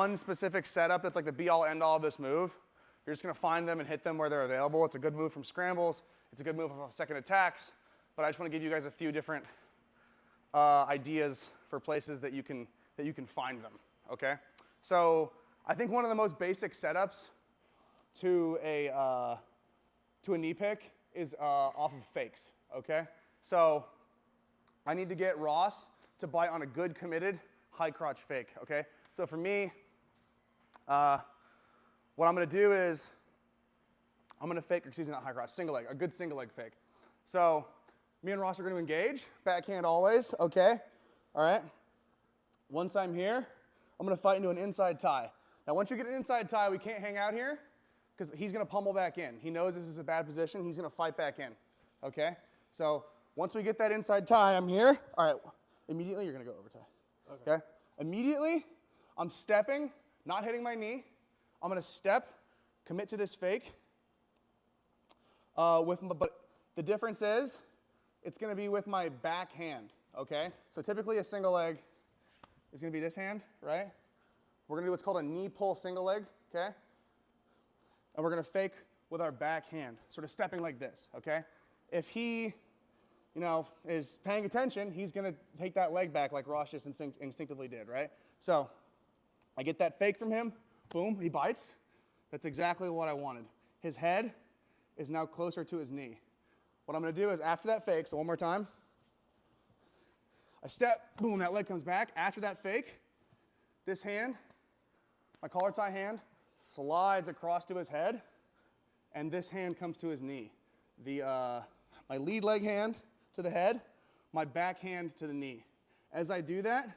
one specific setup that's like the be-all, end-all of this move. You're just going to find them and hit them where they're available. It's a good move from scrambles. It's a good move off second attacks. But I just want to give you guys a few different ideas for places that you can find them. Okay? So I think one of the most basic setups to a knee pick is off of fakes. Okay? So I need to get Ross to bite on a good committed high crotch fake. Okay? So for me, what I'm going to do is I'm going to fake, excuse me, not high crotch, single leg, a good single leg fake. So me and Ross are going to engage, backhand always, okay? All right? Once I'm here, I'm going to fight into an inside tie. Now once you get an inside tie, we can't hang out here because he's going to pummel back in. He knows this is a bad position. He's going to fight back in, okay? So once we get that inside tie, I'm here. All right, immediately you're going to go over tie, okay? Immediately, I'm stepping, not hitting my knee. I'm going to step, commit to this fake. But the difference is, it's going to be with my back hand, okay? So typically a single leg is going to be this hand, right? We're going to do what's called a knee pull single leg, okay? And we're going to fake with our back hand, sort of stepping like this, okay? If he, is paying attention, he's going to take that leg back like Ross just instinctively did, right? So I get that fake from him. Boom, he bites. That's exactly what I wanted. His head is now closer to his knee. What I'm going to do is after that fake, so one more time, I step, boom, that leg comes back. After that fake, this hand, my collar tie hand, slides across to his head, and this hand comes to his knee. My lead leg hand to the head, my back hand to the knee. As I do that,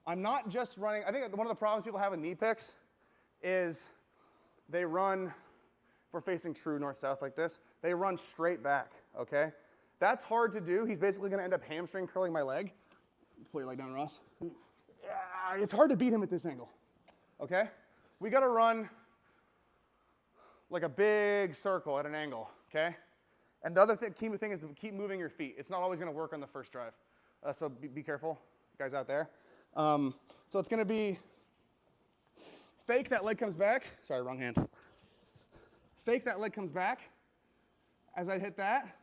I'm not just running. I think one of the problems people have with knee picks is they run, if we're facing true north-south like this, they run straight back, okay? That's hard to do. He's basically going to end up hamstring curling my leg. Pull your leg down, Ross. It's hard to beat him at this angle, okay? We got to run like a big circle at an angle, okay? And the other key thing is to keep moving your feet. It's not always going to work on the first drive. So be careful, guys out there. So it's going to be fake, that leg comes back. Sorry, wrong hand. Fake, that leg comes back. As I hit that,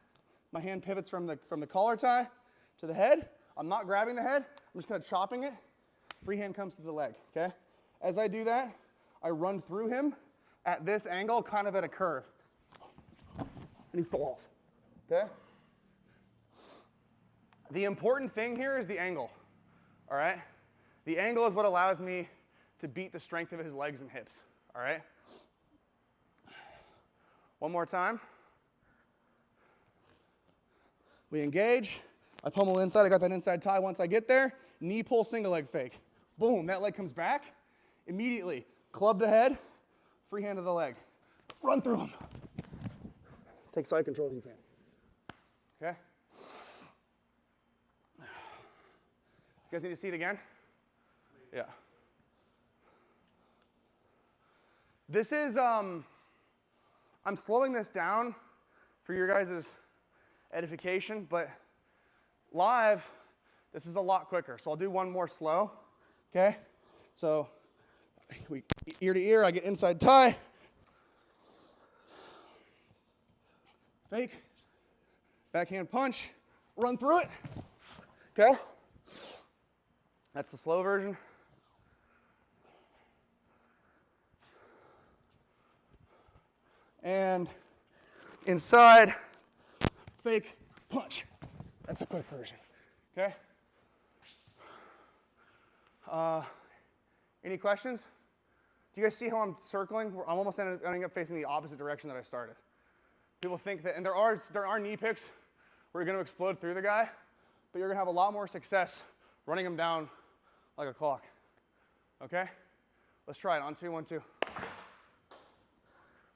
my hand pivots from the collar tie to the head. I'm not grabbing the head. I'm just kind of chopping it. Free hand comes to the leg, okay? As I do that, I run through him at this angle, kind of at a curve. And he falls, okay? The important thing here is the angle, all right? The angle is what allows me to beat the strength of his legs and hips, all right? One more time. We engage. I pummel inside. I got that inside tie. Once I get there, knee pull single leg fake. Boom, that leg comes back. Immediately, club the head, free hand to the leg. Run through him. Take side control if you can. Okay? You guys need to see it again? Yeah. This is, I'm slowing this down for your guys' edification, but live, this is a lot quicker. So I'll do one more slow, okay? So ear to ear, I get inside tie. Fake, backhand punch, run through it, okay? That's the slow version. And inside, fake, punch. That's the quick version, okay? Any questions? Do you guys see how I'm circling? I'm almost ending up facing the opposite direction that I started. People think that, and there are knee picks where you're going to explode through the guy, but you're going to have a lot more success running him down like a clock. Okay? Let's try it. On 2, 1, 2.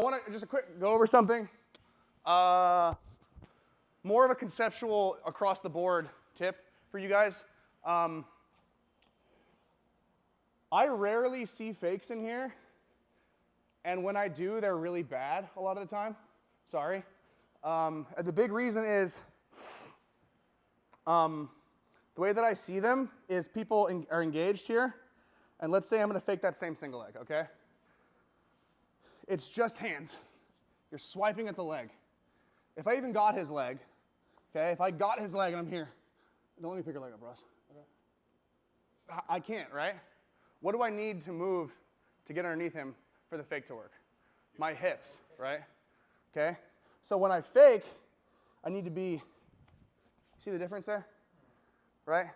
I want to just a quick go over something. More of a conceptual across the board tip for you guys. I rarely see fakes in here, and when I do, they're really bad a lot of the time. Sorry. The big reason is the way that I see them is people are engaged here. And let's say I'm going to fake that same single leg, okay? It's just hands. You're swiping at the leg. If I even got his leg, okay, if I got his leg and I'm here, don't let me pick your leg up, Ross. Okay. I can't, right? What do I need to move to get underneath him for the fake to work? My hips, right? Okay? So when I fake, I need to be, see the difference there? Right?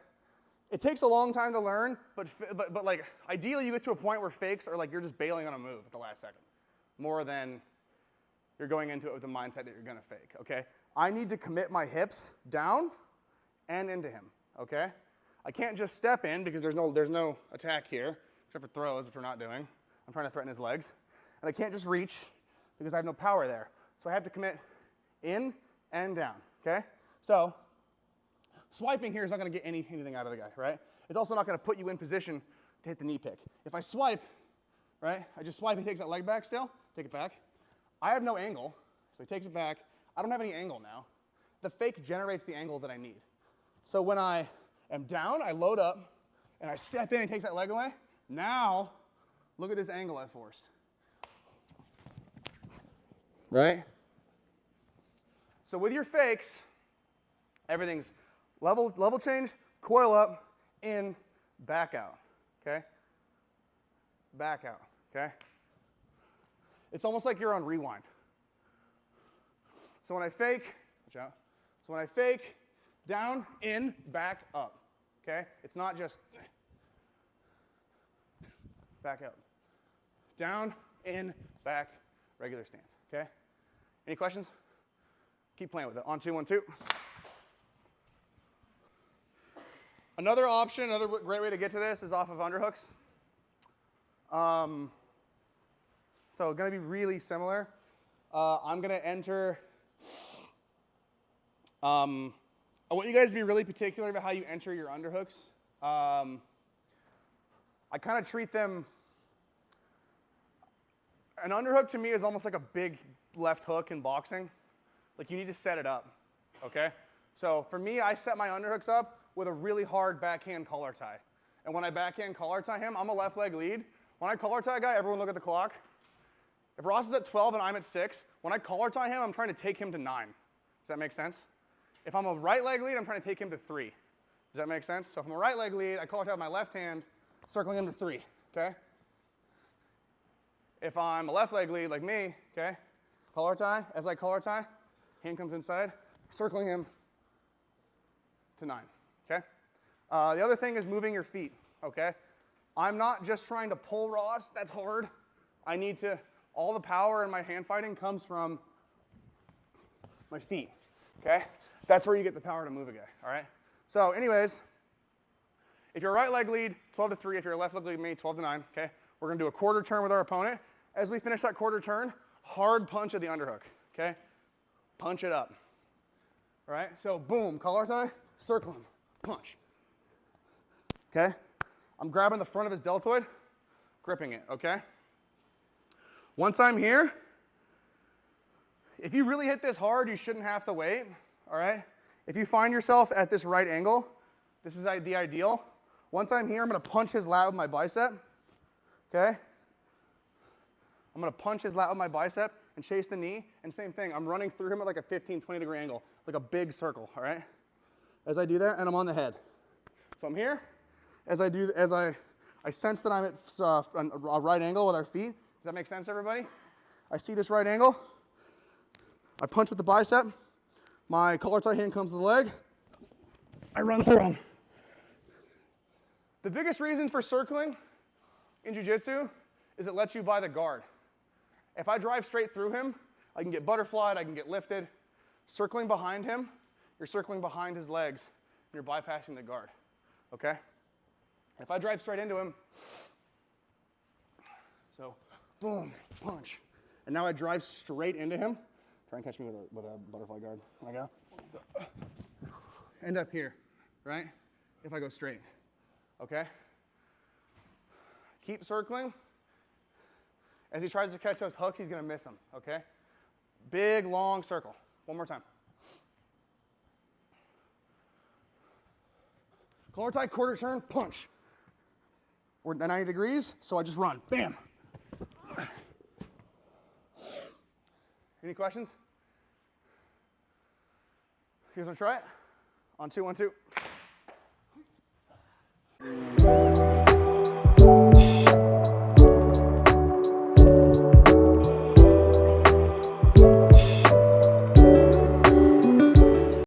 It takes a long time to learn, but like ideally you get to a point where fakes are like you're just bailing on a move at the last second, more than you're going into it with the mindset that you're going to fake, okay? I need to commit my hips down and into him, okay? I can't just step in because there's no attack here, except for throws, which we're not doing. I'm trying to threaten his legs. And I can't just reach because I have no power there. So I have to commit in and down, okay? So swiping here is not going to get anything out of the guy, right? It's also not going to put you in position to hit the knee pick. If I swipe, right, I just swipe, he takes that leg back still, take it back. I have no angle, so he takes it back. I don't have any angle now. The fake generates the angle that I need. So when I am down, I load up, and I step in and takes that leg away. Now, look at this angle I forced. Right? So with your fakes, everything's level change, coil up, in, back out, okay? Back out, okay? It's almost like you're on rewind. So when I fake, watch out. So when I fake, down, in, back, up, okay? It's not just back up. Down, in, back, regular stance, okay? Any questions? Keep playing with it. On 2, 1, 2. Another option, another great way to get to this is off of underhooks. So going to be really similar. I'm going to enter. I want you guys to be really particular about how you enter your underhooks. I kind of treat them. An underhook to me is almost like a big left hook in boxing. Like you need to set it up, okay? So for me, I set my underhooks up with a really hard backhand collar tie. And when I backhand collar tie him, I'm a left leg lead. When I collar tie a guy, everyone look at the clock. If Ross is at 12 and I'm at 6, when I collar tie him, I'm trying to take him to 9. Does that make sense? If I'm a right leg lead, I'm trying to take him to 3. Does that make sense? So if I'm a right leg lead, I collar tie with my left hand, circling him to 3, okay? If I'm a left leg lead like me, okay, collar tie, as I collar tie, hand comes inside, circling him to 9, okay? The other thing is moving your feet, okay? I'm not just trying to pull Ross, that's hard. I need to, all the power in my hand fighting comes from my feet, okay? That's where you get the power to move a guy, all right? So anyways, if you're a right leg lead, 12 to 3. If you're a left leg lead, me, 12 to 9, okay? We're gonna do a quarter turn with our opponent. As we finish that quarter turn, hard punch at the underhook, okay? Punch it up, all right? So boom, collar tie, circle him, punch, okay? I'm grabbing the front of his deltoid, gripping it, okay? Once I'm here, if you really hit this hard, you shouldn't have to wait, all right? If you find yourself at this right angle, this is the ideal. Once I'm here, I'm gonna punch his lat with my bicep, okay? I'm gonna punch his lat with my bicep and chase the knee, and same thing, I'm running through him at like a 15, 20 degree angle, like a big circle, all right? As I do that, and I'm on the head. So I'm here, as I sense that I'm at a right angle with our feet. Does that make sense, everybody? I see this right angle, I punch with the bicep, my collar tie hand comes to the leg, I run through him. The biggest reason for circling in jiu-jitsu is it lets you buy the guard. If I drive straight through him, I can get butterflied, I can get lifted. Circling behind him, you're circling behind his legs, and you're bypassing the guard, okay? If I drive straight into him, so boom, punch. And now I drive straight into him. Try and catch me with a butterfly guard. I go. End up here, right? If I go straight, okay? Keep circling. As he tries to catch those hooks, he's gonna miss them, okay? Big, long circle. One more time. Collar tie, quarter turn, punch. we're at 90 degrees, so I just run, bam. Any questions? You guys wanna try it? On 2, 1, 2.